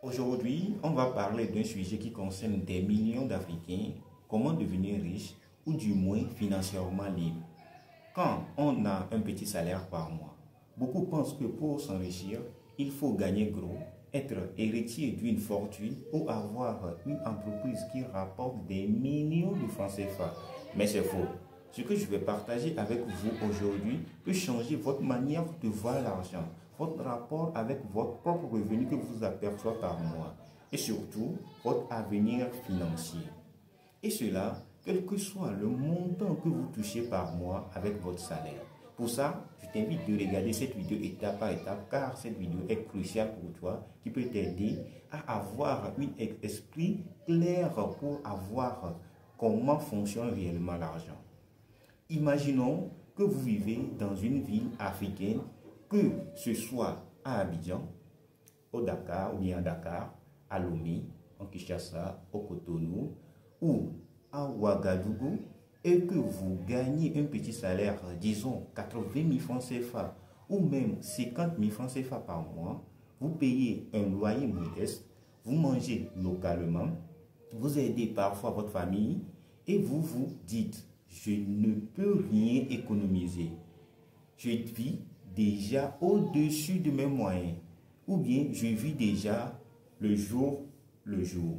Aujourd'hui, on va parler d'un sujet qui concerne des millions d'Africains, comment devenir riche ou du moins financièrement libre. Quand on a un petit salaire par mois, beaucoup pensent que pour s'enrichir, il faut gagner gros, être héritier d'une fortune ou avoir une entreprise qui rapporte des millions de francs CFA. Mais c'est faux. Ce que je vais partager avec vous aujourd'hui peut changer votre manière de voir l'argent, votre rapport avec votre propre revenu que vous apercevez par mois et surtout votre avenir financier. Et cela, quel que soit le montant que vous touchez par mois avec votre salaire. Pour ça, je t'invite de regarder cette vidéo étape par étape car cette vidéo est cruciale pour toi qui peut t'aider à avoir un esprit clair pour avoir comment fonctionne réellement l'argent. Imaginons que vous vivez dans une ville africaine, que ce soit à Abidjan, au Dakar ou bien à Dakar, à Lomé, en Kinshasa, au Cotonou ou à Ouagadougou et que vous gagnez un petit salaire, disons 80 000 francs CFA ou même 50 000 francs CFA par mois, vous payez un loyer modeste, vous mangez localement, vous aidez parfois votre famille et vous vous dites je ne peux rien économiser. Je vis déjà au-dessus de mes moyens. Ou bien je vis déjà le jour le jour.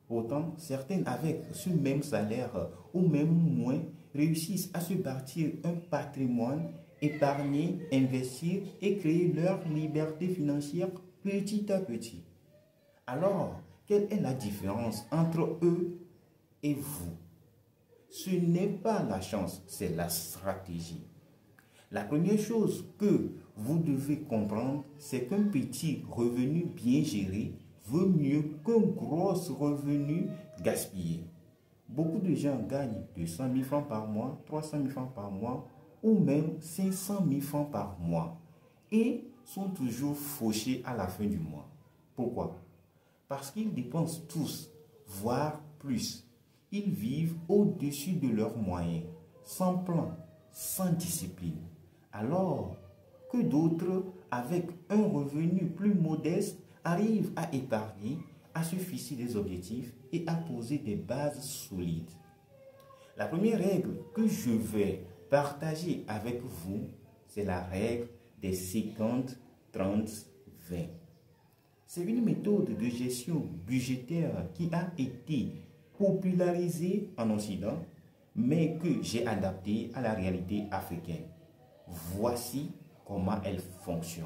Pourtant, certaines avec ce même salaire ou même moins réussissent à se bâtir un patrimoine, épargner, investir et créer leur liberté financière petit à petit. Alors, quelle est la différence entre eux et vous? Ce n'est pas la chance, c'est la stratégie. La première chose que vous devez comprendre, c'est qu'un petit revenu bien géré vaut mieux qu'un gros revenu gaspillé. Beaucoup de gens gagnent 200 000 francs par mois, 300 000 francs par mois ou même 500 000 francs par mois et sont toujours fauchés à la fin du mois. Pourquoi? Parce qu'ils dépensent tous, voire plus. Ils vivent au-dessus de leurs moyens, sans plan, sans discipline. Alors que d'autres, avec un revenu plus modeste, arrivent à épargner, à se fixer des objectifs et à poser des bases solides. La première règle que je vais partager avec vous, c'est la règle des 50, 30, 20. C'est une méthode de gestion budgétaire qui a été popularisée en Occident, mais que j'ai adaptée à la réalité africaine. Voici comment elle fonctionne.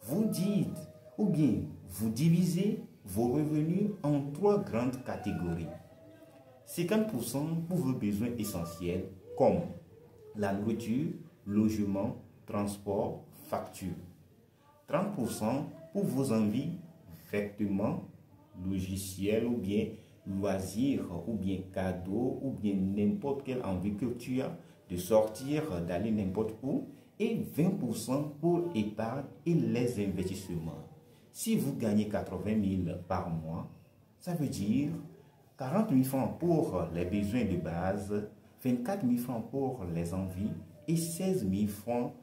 Vous dites ou bien vous divisez vos revenus en trois grandes catégories. 50% pour vos besoins essentiels comme la nourriture, logement, transport, facture. 30% pour vos envies, vêtements, logiciels ou bien loisirs ou bien cadeaux ou bien n'importe quelle envie que tu as de sortir, d'aller n'importe où et 20% pour épargne et les investissements. Si vous gagnez 80 000 par mois, ça veut dire 40 000 francs pour les besoins de base, 24 000 francs pour les envies et 16 000 francs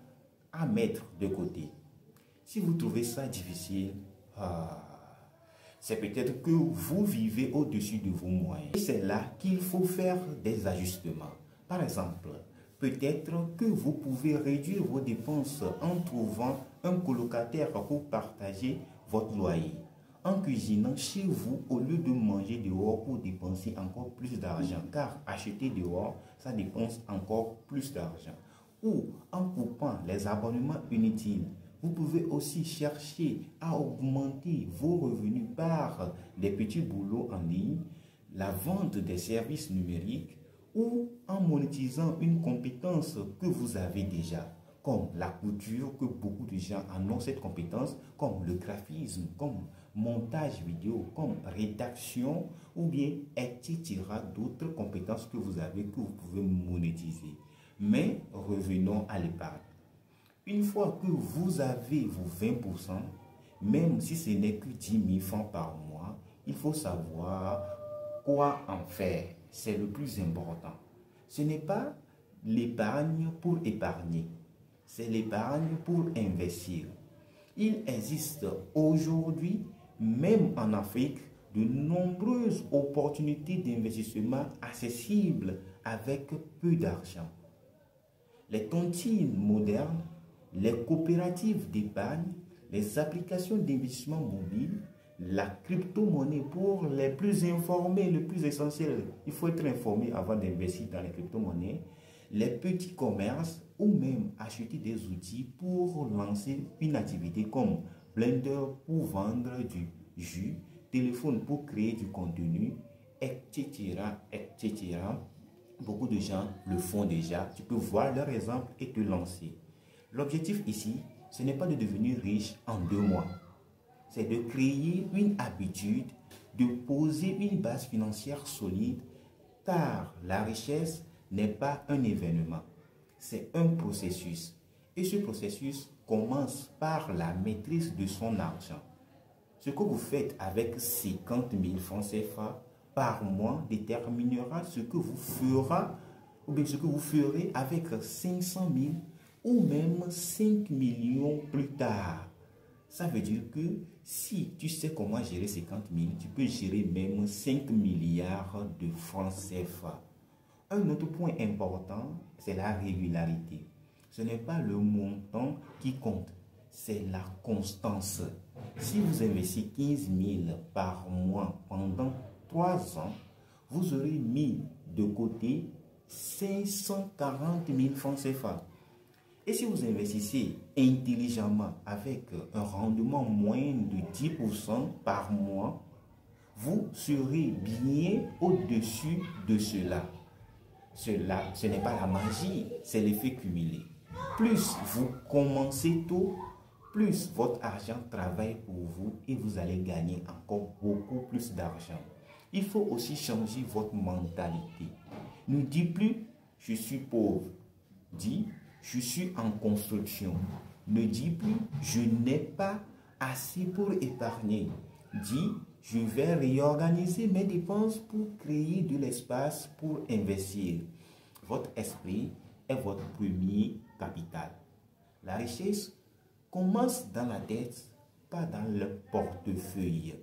à mettre de côté. Si vous trouvez ça difficile, c'est peut-être que vous vivez au-dessus de vos moyens. Et c'est là qu'il faut faire des ajustements. Par exemple, peut-être que vous pouvez réduire vos dépenses en trouvant un colocataire pour partager votre loyer. En cuisinant chez vous au lieu de manger dehors pour dépenser encore plus d'argent. Car acheter dehors, ça dépense encore plus d'argent. Ou en coupant les abonnements inutiles. Vous pouvez aussi chercher à augmenter vos revenus par des petits boulots en ligne, la vente des services numériques ou en monétisant une compétence que vous avez déjà, comme la couture, que beaucoup de gens en ont cette compétence, comme le graphisme, comme montage vidéo, comme rédaction ou bien etc. d'autres compétences que vous avez que vous pouvez monétiser. Mais revenons à l'épargne. Une fois que vous avez vos 20%, même si ce n'est que 10 000 francs par mois, il faut savoir quoi en faire. C'est le plus important. Ce n'est pas l'épargne pour épargner, c'est l'épargne pour investir. Il existe aujourd'hui même en Afrique, de nombreuses opportunités d'investissement accessibles avec peu d'argent. Les tontines modernes, les coopératives d'épargne, les applications d'investissement mobile, la crypto-monnaie pour les plus informés, le plus essentiel. Il faut être informé avant d'investir dans les crypto-monnaies, les petits commerces ou même acheter des outils pour lancer une activité comme Blender pour vendre du jus, téléphone pour créer du contenu, etc., etc. Beaucoup de gens le font déjà. Tu peux voir leur exemple et te lancer. L'objectif ici, ce n'est pas de devenir riche en 2 mois. C'est de créer une habitude, de poser une base financière solide, car la richesse n'est pas un événement, c'est un processus. Et ce processus commence par la maîtrise de son argent. Ce que vous faites avec 50 000 francs CFA par mois déterminera ce que vous ferez ou bien ce que vous ferez avec 500 000 ou même 5 millions plus tard. Ça veut dire que si tu sais comment gérer 50 000, tu peux gérer même 5 milliards de francs CFA. Un autre point important, c'est la régularité. Ce n'est pas le montant qui compte, c'est la constance. Si vous investissez 15 000 par mois pendant 3 ans, vous aurez mis de côté 540 000 francs CFA. Et si vous investissez intelligemment avec un rendement moyen de 10% par mois, vous serez bien au-dessus de cela. Ce n'est pas la magie, c'est l'effet cumulé. Plus vous commencez tôt, plus votre argent travaille pour vous et vous allez gagner encore beaucoup plus d'argent. Il faut aussi changer votre mentalité. Ne dis plus « je suis pauvre », dis « je suis en construction ». Ne dis plus « je n'ai pas assez pour épargner ». Dis « je vais réorganiser mes dépenses pour créer de l'espace pour investir ». Votre esprit est votre premier capital. La richesse commence dans la tête, pas dans le portefeuille.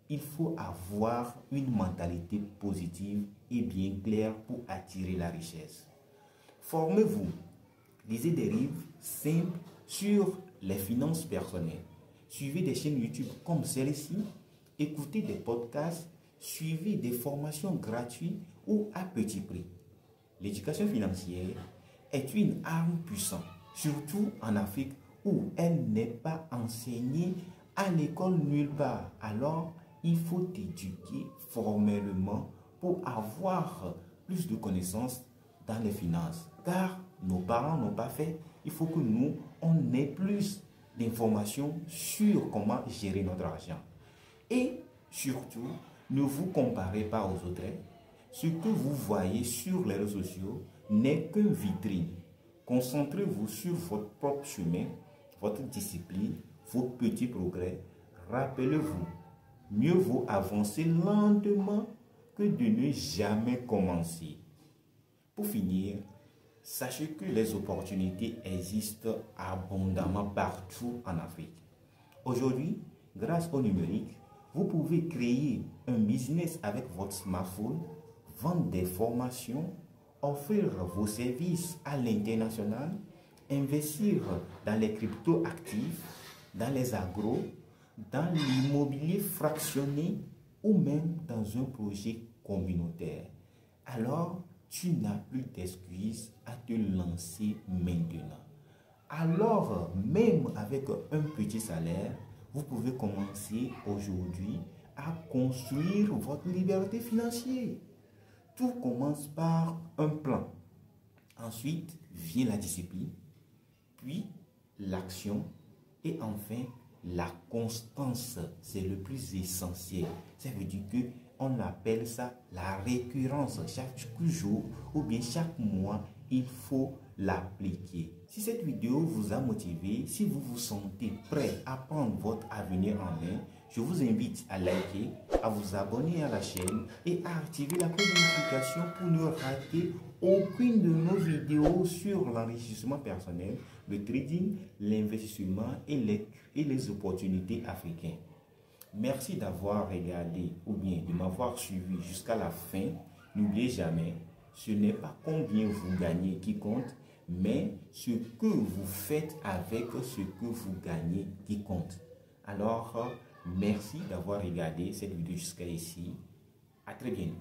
Il faut avoir une mentalité positive et bien claire pour attirer la richesse. Formez-vous. Lisez des livres simples sur les finances personnelles. Suivez des chaînes YouTube comme celle-ci. Écoutez des podcasts. Suivez des formations gratuites ou à petit prix. L'éducation financière est une arme puissante, surtout en Afrique où elle n'est pas enseignée à l'école nulle part. Alors, il faut t'éduquer formellement pour avoir plus de connaissances dans les finances. Car nos parents n'ont pas fait. Il faut que nous, on ait plus d'informations sur comment gérer notre argent. Et surtout, ne vous comparez pas aux autres. Ce que vous voyez sur les réseaux sociaux n'est qu'une vitrine. Concentrez-vous sur votre propre chemin, votre discipline, vos petits progrès. Rappelez-vous, mieux vaut avancer lentement que de ne jamais commencer. Pour finir, sachez que les opportunités existent abondamment partout en Afrique. Aujourd'hui, grâce au numérique, vous pouvez créer un business avec votre smartphone, vendre des formations, offrir vos services à l'international, investir dans les cryptos actifs, dans les agros, dans l'immobilier fractionné ou même dans un projet communautaire. Alors, tu n'as plus d'excuses à te lancer maintenant. Alors, même avec un petit salaire, vous pouvez commencer aujourd'hui à construire votre liberté financière. Tout commence par un plan. Ensuite vient la discipline, puis l'action et enfin la constance. C'est le plus essentiel. Ça veut dire que on appelle ça la récurrence. Chaque jour ou bien chaque mois, il faut l'appliquer. Si cette vidéo vous a motivé, si vous vous sentez prêt à prendre votre avenir en main, je vous invite à liker, à vous abonner à la chaîne et à activer la cloche de notification pour ne rater aucune de nos vidéos sur l'enrichissement personnel, le trading, l'investissement et les opportunités africaines. Merci d'avoir regardé ou bien de m'avoir suivi jusqu'à la fin. N'oubliez jamais, ce n'est pas combien vous gagnez qui compte, mais ce que vous faites avec ce que vous gagnez qui compte. Alors, merci d'avoir regardé cette vidéo jusqu'à ici. À très bientôt.